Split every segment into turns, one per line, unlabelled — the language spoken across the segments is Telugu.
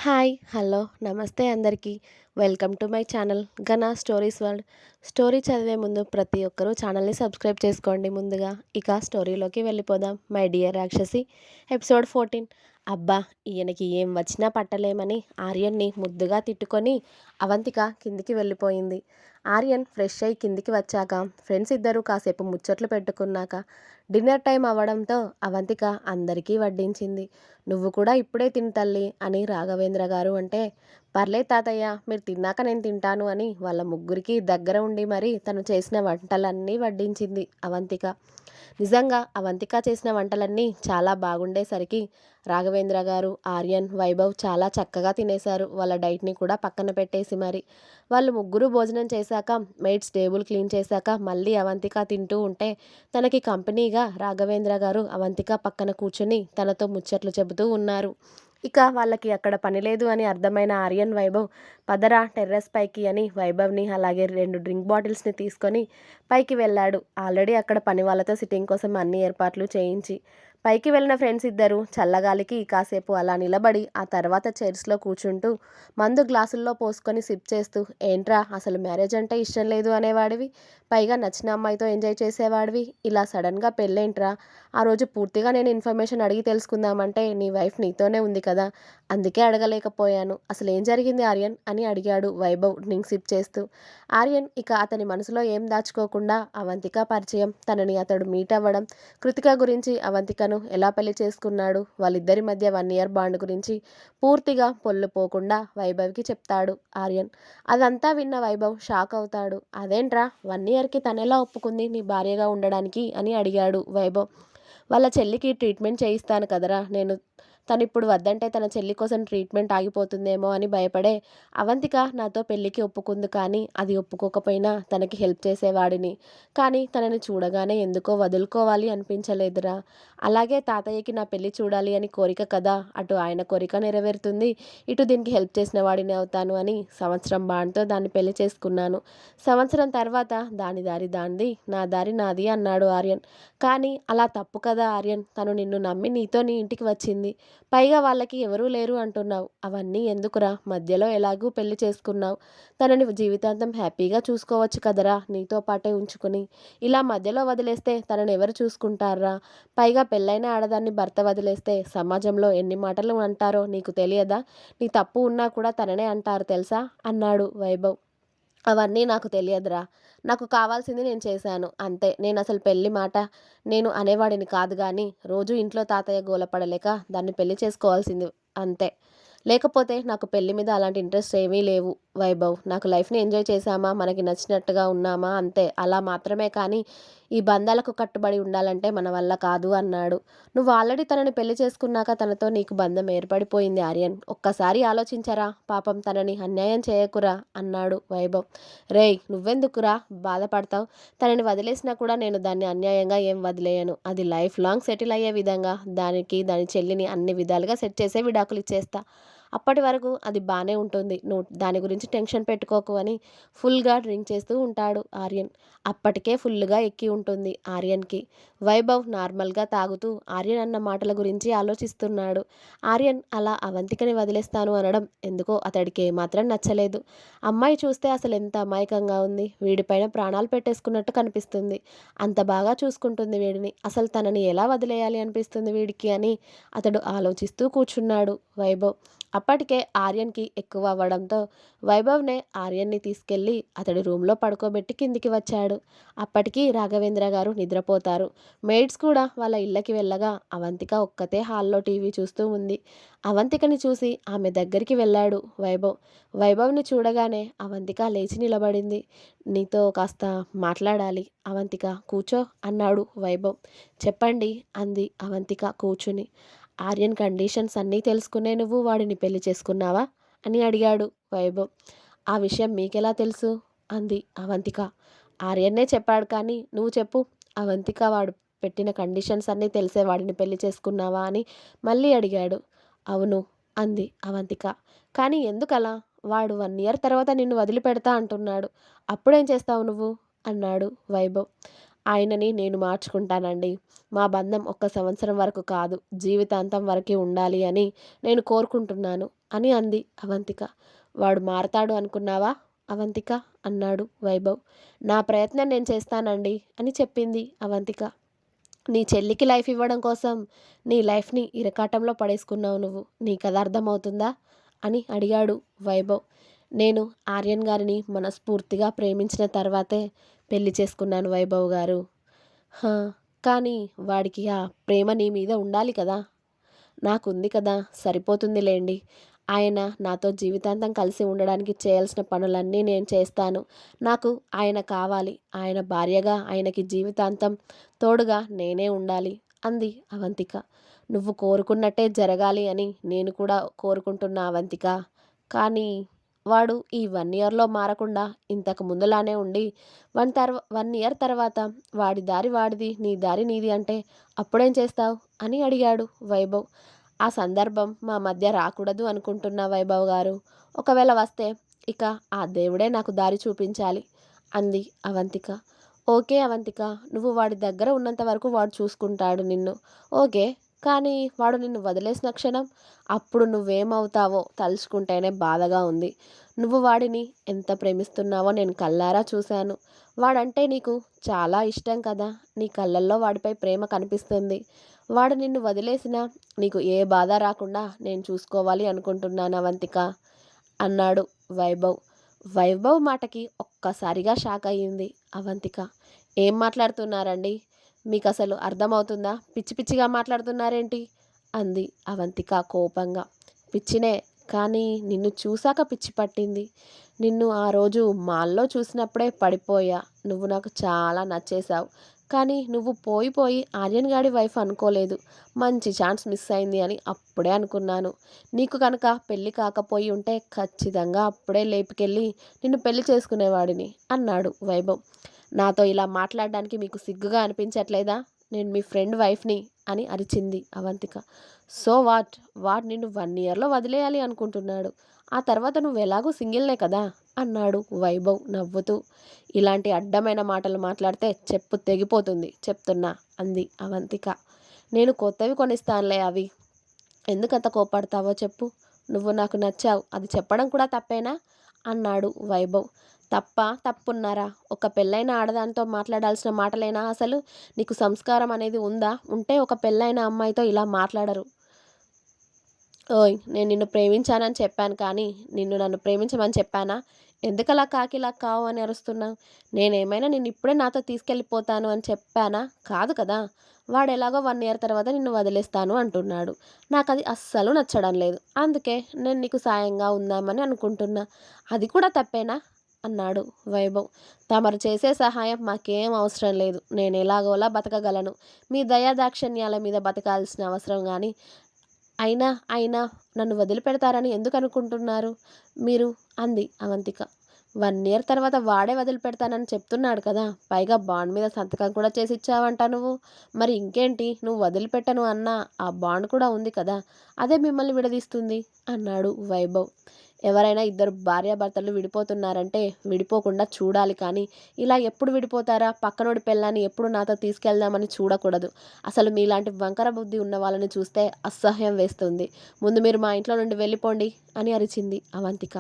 హాయ్ హలో నమస్తే అందరికీ. Welcome to my channel Ghana stories world. Story చదివే ముందు ప్రతి ఒక్కరూ ఛానల్ని సబ్స్క్రైబ్ చేసుకోండి. ముందుగా ఇక స్టోరీలోకి వెళ్ళిపోదాం. మై డియర్ రాక్షసి ఎపిసోడ్ 14. అబ్బా, ఈయనకి ఏం వచ్చినా పట్టలేమని ఆర్యన్ని ముద్దుగా తిట్టుకొని అవంతిక కిందికి వెళ్ళిపోయింది. ఆర్యన్ ఫ్రెష్ అయి కిందికి వచ్చాక ఫ్రెండ్స్ ఇద్దరు కాసేపు ముచ్చట్లు పెట్టుకున్నాక డిన్నర్ టైం అవ్వడంతో అవంతిక అందరికీ వడ్డించింది. నువ్వు కూడా ఇప్పుడే తిను తల్లి అని రాఘవేంద్ర గారు అంటే, పర్లేదు తాతయ్య, మీరు తిన్నాక నేను తింటాను అని వాళ్ళ ముగ్గురికి దగ్గర ఉండి మరీ తను చేసిన వంటలన్నీ వడ్డించింది అవంతిక. నిజంగా అవంతిక చేసిన వంటలన్నీ చాలా బాగుండేసరికి రాఘవేంద్ర గారు, ఆర్యన్, వైభవ్ చాలా చక్కగా తినేశారు. వాళ్ళ డైట్ని కూడా పక్కన పెట్టేసి మరి. వాళ్ళు ముగ్గురు భోజనం చేశాక మెయిడ్స్ టేబుల్ క్లీన్ చేశాక మళ్ళీ అవంతిక తింటూ ఉంటే తనకి కంపెనీగా రాఘవేంద్ర గారు అవంతిక పక్కన కూర్చుని తనతో ముచ్చట్లు చెబుతూ ఉన్నారు. ఇక వాళ్ళకి అక్కడ పని లేదు అని అర్థమైన ఆర్యన్, వైభవ్ పదరా టెర్రస్ పైకి అని వైభవ్ని అలాగే 2 డ్రింక్ బాటిల్స్ని తీసుకొని పైకి వెళ్ళాడు. ఆల్రెడీ అక్కడ పని వాళ్ళతో సిట్టింగ్ కోసం అన్ని ఏర్పాట్లు చేయించి. పైకి వెళ్ళిన ఫ్రెండ్స్ ఇద్దరు చల్లగాలికి కాసేపు అలా నిలబడి ఆ తర్వాత చైర్స్లో కూర్చుంటూ మందు గ్లాసుల్లో పోసుకొని సిప్ చేస్తూ, ఏంట్రా అసలు మ్యారేజ్ అంటే ఇష్టం లేదు అనేవాడివి, పైగా నచ్చిన అమ్మాయితో ఎంజాయ్ చేసేవాడివి, ఇలా సడన్గా పెళ్ళేంట్రా, ఆ రోజు పూర్తిగా నేను ఇన్ఫర్మేషన్ అడిగి తెలుసుకుందామంటే నీ వైఫ్ నీతోనే ఉంది కదా, అందుకే అడగలేకపోయాను, అసలు ఏం జరిగింది ఆర్యన్ అని అడిగాడు వైభవ్ డ్రింక్ సిప్ చేస్తూ. ఆర్యన్ ఇక అతని మనసులో ఏం దాచుకోకుండా అవంతిక పరిచయం, తనని అతడు మీట్ అవ్వడం, కృతిక గురించి, అవంతికను ఎలా పెళ్లి చేసుకున్నాడు, వాళ్ళిద్దరి మధ్య 1 ఇయర్ బాండ్ గురించి పూర్తిగా పొల్లు పోకుండా వైభవ్కి చెప్తాడు ఆర్యన్. అదంతా విన్న వైభవ్ షాక్ అవుతాడు. అదేంట్రా 1 ఇయర్కి తనెలా ఒప్పుకుంది నీ భార్యగా ఉండడానికి అని అడిగాడు వైభవ్. వాళ్ళ చెల్లికి ట్రీట్మెంట్ చేయిస్తాను కదరా నేను, తనిప్పుడు వద్దంటే తన చెల్లి కోసం ట్రీట్మెంట్ ఆగిపోతుందేమో అని భయపడే అవంతిక నాతో పెళ్ళికి ఒప్పుకుంది. కానీ అది ఒప్పుకోకపోయినా తనకి హెల్ప్ చేసేవాడిని, కానీ తనని చూడగానే ఎందుకో వదులుకోవాలి అనిపించలేదురా. అలాగే తాతయ్యకి నా పెళ్ళి చూడాలి అని కోరిక కదా, అటు ఆయన కోరిక నెరవేరుతుంది, ఇటు దీనికి హెల్ప్ చేసిన వాడిని అవుతాను అని సంవత్సరం బాండ్తో దాన్ని పెళ్లి చేసుకున్నాను. సంవత్సరం తర్వాత దాని దారి దానిది, నా దారి నాది అన్నాడు ఆర్యన్. కానీ అలా తప్పు కదా ఆర్యన్, తను నిన్ను నమ్మి నీతో నీ ఇంటికి వచ్చింది, పైగా వాళ్ళకి ఎవరూ లేరు అంటున్నావు, అవన్నీ ఎందుకురా, మధ్యలో ఎలాగూ పెళ్లి చేసుకున్నావు, తనని జీవితాంతం హ్యాపీగా చూసుకోవచ్చు కదరా నీతో పాటే ఉంచుకుని, ఇలా మధ్యలో వదిలేస్తే తనని ఎవరు చూసుకుంటారా, పైగా పెళ్ళైన ఆడదాన్ని భర్త వదిలేస్తే సమాజంలో ఎన్ని మాటలు అంటారో నీకు తెలియదా, నీ తప్పు ఉన్నా కూడా తననే అంటారు తెలుసా అన్నాడు వైభవ్. అవన్నీ నాకు తెలియదురా, నాకు కావాల్సింది నేను చేశాను అంతే, నేను అసలు పెళ్లి మాట నేను అనేవాడిని కాదు, కానీ రోజు ఇంట్లో తాతయ్య గోలపడలేక దాన్ని పెళ్లి చేసుకోవాల్సింది అంతే, లేకపోతే నాకు పెళ్లి మీద అలాంటి ఇంట్రెస్ట్ ఏమీ లేవు వైభవ్, నాకు లైఫ్ని ఎంజాయ్ చేశామా, మనకి నచ్చినట్టుగా ఉన్నామా అంతే, అలా మాత్రమే, కానీ ఈ బంధాలకు కట్టుబడి ఉండాలంటే మన వల్ల కాదు అన్నాడు. నువ్వు ఆల్రెడీ తనని పెళ్లి చేసుకున్నాక తనతో నీకు బంధం ఏర్పడిపోయింది ఆర్యన్, ఒక్కసారి ఆలోచించరా, పాపం తనని అన్యాయం చేయకురా అన్నాడు వైభవ్. రేయ్ నువ్వెందుకురా బాధపడతావు, తనని వదిలేసినా కూడా నేను దాన్ని అన్యాయంగా ఏం వదిలేయను, అది లైఫ్ లాంగ్ సెటిల్ అయ్యే విధంగా దానికి దాని చెల్లిని అన్ని విధాలుగా సెట్ చేసే విడాకులు ఇచ్చేస్తా, అప్పటి వరకు అది బాగానే ఉంటుంది, నువ్వు దాని గురించి టెన్షన్ పెట్టుకోకు అని ఫుల్గా డ్రింక్ చేస్తూ ఉంటాడు ఆర్యన్. అప్పటికే ఫుల్గా ఎక్కి ఉంటుంది ఆర్యన్కి. వైభవ్ నార్మల్గా తాగుతూ ఆర్యన్ అన్న మాటల గురించి ఆలోచిస్తున్నాడు. ఆర్యన్ అలా అవంతికని వదిలేస్తాను అనడం ఎందుకో అతడికి ఏమాత్రం నచ్చలేదు. అమ్మాయి చూస్తే అసలు ఎంత అమాయకంగా ఉంది, వీడిపైన ప్రాణాలు పెట్టేసుకున్నట్టు కనిపిస్తుంది, అంత బాగా చూసుకుంటుంది వీడిని, అసలు తనని ఎలా వదిలేయాలి అనిపిస్తుంది వీడికి అని అతడు ఆలోచిస్తూ కూర్చున్నాడు వైభవ్. అప్పటికే ఆర్యన్కి ఎక్కువ అవ్వడంతో వైభవ్నే ఆర్యన్ని తీసుకెళ్ళి అతడి రూమ్లో పడుకోబెట్టి కిందికి వచ్చాడు. అప్పటికి రాఘవేంద్ర గారు నిద్రపోతారు. మెయిడ్స్ కూడా వాళ్ళ ఇళ్ళకి వెళ్ళగా అవంతిక ఒక్కతే హాల్లో టీవీ చూస్తూ ఉంది. అవంతికని చూసి ఆమె దగ్గరికి వెళ్ళాడు వైభవ్. వైభవ్ని చూడగానే అవంతిక లేచి నిలబడింది. నీతో కాస్త మాట్లాడాలి అవంతిక, కూర్చో అన్నాడు వైభవ్. చెప్పండి అంది అవంతిక కూర్చుని. ఆర్యన్ కండిషన్స్ అన్నీ తెలుసుకునే నువ్వు వాడిని పెళ్లి చేసుకున్నావా అని అడిగాడు వైభవ్. ఆ విషయం మీకెలా తెలుసు అంది అవంతిక. ఆర్యన్నే చెప్పాడు, కానీ నువ్వు చెప్పు అవంతిక, వాడు పెట్టిన కండిషన్స్ అన్నీ తెలిసే వాడిని పెళ్లి చేసుకున్నావా అని మళ్ళీ అడిగాడు. అవును అంది అవంతిక. కానీ ఎందుకలా, వాడు 1 ఇయర్ తర్వాత నిన్ను వదిలిపెడతా అంటున్నాడు, అప్పుడేం చేస్తావు నువ్వు అన్నాడు వైభవ్. ఆయనని నేను మార్చుకుంటానండి. మా బంధం ఒక్క సంవత్సరం వరకు కాదు, జీవితాంతం వరకే ఉండాలి అని నేను కోరుకుంటున్నాను అని అంది అవంతిక. వాడు మారతాడు అనుకున్నావా అవంతిక అన్నాడు వైభవ్. నా ప్రయత్నం నేను చేస్తానండి అని చెప్పింది అవంతిక. నీ చెల్లికి లైఫ్ ఇవ్వడం కోసం నీ లైఫ్ని ఇరకాటంలో పడేసుకున్నావు నువ్వు, నీకు అది అర్థమవుతుందా అని అడిగాడు వైభవ్. నేను ఆర్యన్ గారిని మనస్ఫూర్తిగా ప్రేమించిన తర్వాతే పెళ్లి చేసుకున్నాను వైభవ్ గారు. హా, కానీ వాడికి ఆ ప్రేమ నీ మీద ఉండాలి కదా. నాకుంది కదా, సరిపోతుందిలేండి. ఆయన నాతో జీవితాంతం కలిసి ఉండడానికి చేయాల్సిన పనులన్నీ నేను చేస్తాను. నాకు ఆయన కావాలి. ఆయన భార్యగా ఆయనకి జీవితాంతం తోడుగా నేనే ఉండాలి అంది అవంతిక. నువ్వు కోరుకున్నట్టే జరగాలి అని నేను కూడా కోరుకుంటున్నా అవంతిక. కానీ వాడు ఈ 1 ఇయర్లో మారకుండా ఇంతకు ముందులానే ఉండి 1 ఇయర్ తర్వాత వాడి దారి వాడిది, నీ దారి నీది అంటే అప్పుడేం చేస్తావు అని అడిగాడు వైభవ్. ఆ సందర్భం మా మధ్య రాకూడదు అనుకుంటున్నా వైభవ్ గారు. ఒకవేళ వస్తే ఇక ఆ దేవుడే నాకు దారి చూపించాలి అంది అవంతిక. ఓకే అవంతిక, నువ్వు వాడి దగ్గర ఉన్నంత వరకు వాడు చూసుకుంటాడు నిన్ను. ఓకే, కానీ వాడు నిన్ను వదిలేసిన క్షణం అప్పుడు నువ్వేమవుతావో తలుచుకుంటేనే బాధగా ఉంది. నువ్వు వాడిని ఎంత ప్రేమిస్తున్నావో నేను కళ్ళారా చూశాను. వాడంటే నీకు చాలా ఇష్టం కదా. నీ కళ్ళల్లో వాడిపై ప్రేమ కనిపిస్తుంది. వాడు నిన్ను వదిలేసినా నీకు ఏ బాధ రాకుండా నేను చూసుకోవాలి అనుకుంటున్నాను అవంతిక అన్నాడు వైభవ్. వైభవ్ మాటకి ఒక్కసారిగా షాక్ అయ్యింది అవంతిక. ఏం మాట్లాడుతున్నారండి, మీకు అసలు అర్థమవుతుందా, పిచ్చి పిచ్చిగా మాట్లాడుతున్నారేంటి అంది అవంతిక కోపంగా. పిచ్చినే, కానీ నిన్ను చూశాక పిచ్చి పట్టింది. నిన్ను ఆ రోజు మాల్లో చూసినప్పుడే పడిపోయా. నువ్వు నాకు చాలా నచ్చేశావు. కానీ నువ్వు పోయి పోయి ఆర్యన్ గాడి వైఫ్ అనుకోలేదు. మంచి ఛాన్స్ మిస్ అయింది అని అప్పుడే అనుకున్నాను. నీకు కనుక పెళ్ళి కాకపోయి ఉంటే ఖచ్చితంగా అప్పుడే లేపుకెళ్ళి నిన్ను పెళ్లి చేసుకునేవాడిని అన్నాడు వైభవ్. నాతో ఇలా మాట్లాడడానికి మీకు సిగ్గుగా అనిపించట్లేదా? నేను మీ ఫ్రెండ్ వైఫ్ని అని అరిచింది అవంతిక. సో వాట్ నిన్ను 1 ఇయర్లో వదిలేయాలి అనుకుంటున్నాడు. ఆ తర్వాత నువ్వు ఎలాగూ సింగిల్నే కదా అన్నాడు వైభవ్ నవ్వుతూ. ఇలాంటి అడ్డమైన మాటలు మాట్లాడితే చెప్పు తెగిపోతుంది చెప్తున్నా అంది అవంతిక. నేను కొత్తవి కొనిస్తానులే, అవి ఎందుకంత కోపడతావో చెప్పు. నువ్వు నాకు నచ్చావు, అది చెప్పడం కూడా తప్పేనా అన్నాడు వైభవ్. తప్పున్నారా? ఒక పెళ్ళైన ఆడదానితో మాట్లాడాల్సిన మాటలేనా అసలు? నీకు సంస్కారం అనేది ఉందా? ఉంటే ఒక పెళ్ళైన అమ్మాయితో ఇలా మాట్లాడరు. ఓయ్, నేను నిన్ను ప్రేమించానని చెప్పాను కానీ నిన్ను నన్ను ప్రేమించమని చెప్పానా? ఎందుకలా కాకిలా కావు అని అరుస్తున్నావు? నేనేమైనా నిన్ను ఇప్పుడే నాతో తీసుకెళ్ళిపోతాను అని చెప్పానా? కాదు కదా. వాడు ఎలాగో 1 ఇయర్ తర్వాత నిన్ను వదిలేస్తాను అంటున్నాడు. నాకు అది అస్సలు నచ్చడం లేదు. అందుకే నేను నీకు సాయంగా ఉందామని అనుకుంటున్నా. అది కూడా తప్పేనా అన్నాడు వైభవ్. తమరు చేసే సహాయం మాకేం అవసరం లేదు. నేను ఎలాగోలా బతకగలను. మీ దయాదాక్షిణ్యాల మీద బతకాల్సిన అవసరం కానీ అయినా అయినా నన్ను వదిలిపెడతారని ఎందుకు అనుకుంటున్నారు మీరు అంది అవంతిక. 1 ఇయర్ తర్వాత వాడే వదిలిపెడతానని చెప్తున్నాడు కదా. పైగా బాండ్ మీద సంతకం కూడా చేసి ఇచ్చావంట నువ్వు. మరి ఇంకేంటి, నువ్వు వదిలిపెట్టను అన్న ఆ బాండ్ కూడా ఉంది కదా, అదే మిమ్మల్ని విడదీస్తుంది అన్నాడు వైభవ్. ఎవరైనా ఇద్దరు భార్యాభర్తలు విడిపోతున్నారంటే విడిపోకుండా చూడాలి కానీ ఇలా ఎప్పుడు విడిపోతారా, పక్కనోడి పెళ్ళాన్ని ఎప్పుడు నాతో తీసుకెళ్దామని చూడకూడదు. అసలు మీలాంటి వంకర బుద్ధి ఉన్న వాళ్ళని చూస్తే అసహ్యం వేస్తుంది. ముందు మీరు మా ఇంట్లో నుండి వెళ్ళిపోండి అని అరిచింది అవంతిక.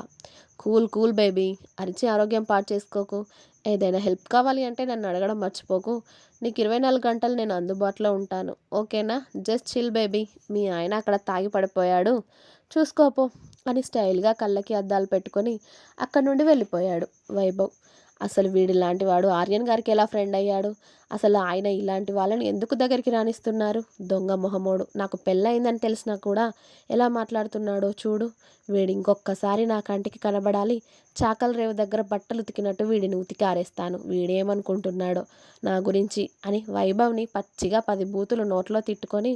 కూల్ కూల్ బేబీ, అరిచి ఆరోగ్యం పాడు చేసుకోకు. ఏదైనా హెల్ప్ కావాలి అంటే నన్ను అడగడం మర్చిపోకు. నీకు 24 గంటలు నేను అందుబాటులో ఉంటాను, ఓకేనా? Just chill baby. మీ ఆయన అక్కడ తాగి పడిపోయాడు, చూసుకోపో అని స్టైల్గా కళ్ళకి అద్దాలు పెట్టుకొని అక్కడి నుండి వెళ్ళిపోయాడు వైభవ్. అసలు వీడిలాంటి వాడు ఆర్యన్ గారికి ఎలా ఫ్రెండ్ అయ్యాడు? అసలు ఆయన ఇలాంటి వాళ్ళని ఎందుకు దగ్గరికి రాణిస్తున్నారు? దొంగ మొహమోడు, నాకు పెళ్ళయిందని తెలిసినా కూడా ఎలా మాట్లాడుతున్నాడో చూడు. వీడి ఇంకొక్కసారి నా కంటికి కనబడాలి, చాకల రేవు దగ్గర బట్టలు ఉతికినట్టు వీడిని ఉతికి ఆరేస్తాను. వీడేమనుకుంటున్నాడో నా గురించి అని వైభవ్ని పచ్చిగా 10 బూతులు నోట్లో తిట్టుకొని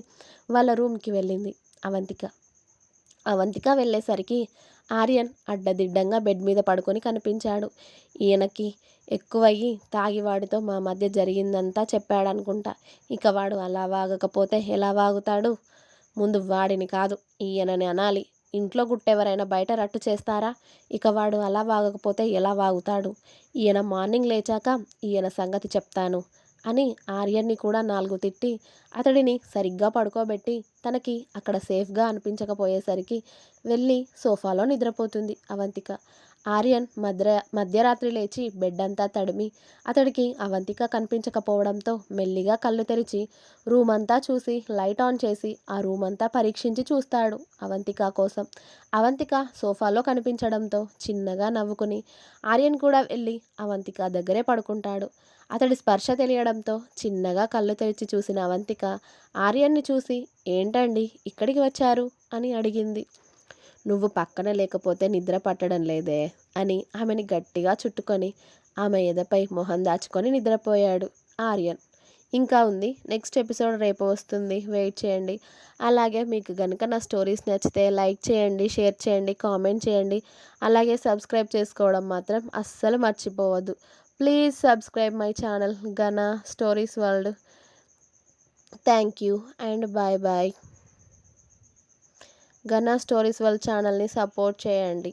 వాళ్ళ రూమ్కి వెళ్ళింది అవంతిక. అవంతిక వెళ్ళేసరికి ఆర్యన్ అడ్డదిడ్డంగా బెడ్ మీద పడుకొని కనిపించాడు. ఈయనకి ఎక్కువయ్యి తాగి వాడితో మా మధ్య జరిగిందంతా చెప్పాడనుకుంటా. ఇక వాడు అలా వాగకపోతే ఎలా వాగుతాడు? ముందు వాడిని కాదు ఈయనని అనాలి. ఇంట్లో గుట్టెవరైనా బయట రట్టు చేస్తారా? ఇక వాడు అలా వాగకపోతే ఎలా వాగుతాడు? ఈయన మార్నింగ్ లేచాక ఈయన సంగతి చెప్తాను అని ఆర్యన్ని కూడా 4 తిట్టి అతడిని సరిగ్గా పడుకోబెట్టి తనకి అక్కడ సేఫ్గా అనిపించకపోయేసరికి వెళ్ళి సోఫాలో నిద్రపోతుంది అవంతిక. ఆర్యన్ మధ్యరాత్రి లేచి బెడ్ అంతా తడిమి అతడికి అవంతిక కనిపించకపోవడంతో మెల్లిగా కళ్ళు తెరిచి రూమ్ అంతా చూసి లైట్ ఆన్ చేసి ఆ రూమ్ అంతా పరీక్షించి చూస్తాడు అవంతిక కోసం. అవంతిక సోఫాలో కనిపించడంతో చిన్నగా నవ్వుకుని ఆర్యన్ కూడా వెళ్ళి అవంతిక దగ్గరే పడుకుంటాడు. అతడి స్పర్శ తెలియడంతో చిన్నగా కళ్ళు తెరిచి చూసిన అవంతిక ఆర్యన్ని చూసి ఏంటండి ఇక్కడికి వచ్చారు అని అడిగింది. నువ్వు పక్కన లేకపోతే నిద్ర పట్టడం లేదే అని ఆమెని గట్టిగా చుట్టుకొని ఆమె ఎదపై మొహం దాచుకొని నిద్రపోయాడు ఆర్యన్. ఇంకా ఉంది, నెక్స్ట్ ఎపిసోడ్ రేపు వస్తుంది, వెయిట్ చేయండి. అలాగే మీకు కనుక నా స్టోరీస్ నచ్చితే లైక్ చేయండి, షేర్ చేయండి, కామెంట్ చేయండి. అలాగే సబ్స్క్రైబ్ చేసుకోవడం మాత్రం అస్సలు మర్చిపోవద్దు. Please subscribe my channel Gana stories world. Thank you and bye bye. Gana stories world ఛానల్ని సపోర్ట్ చేయండి.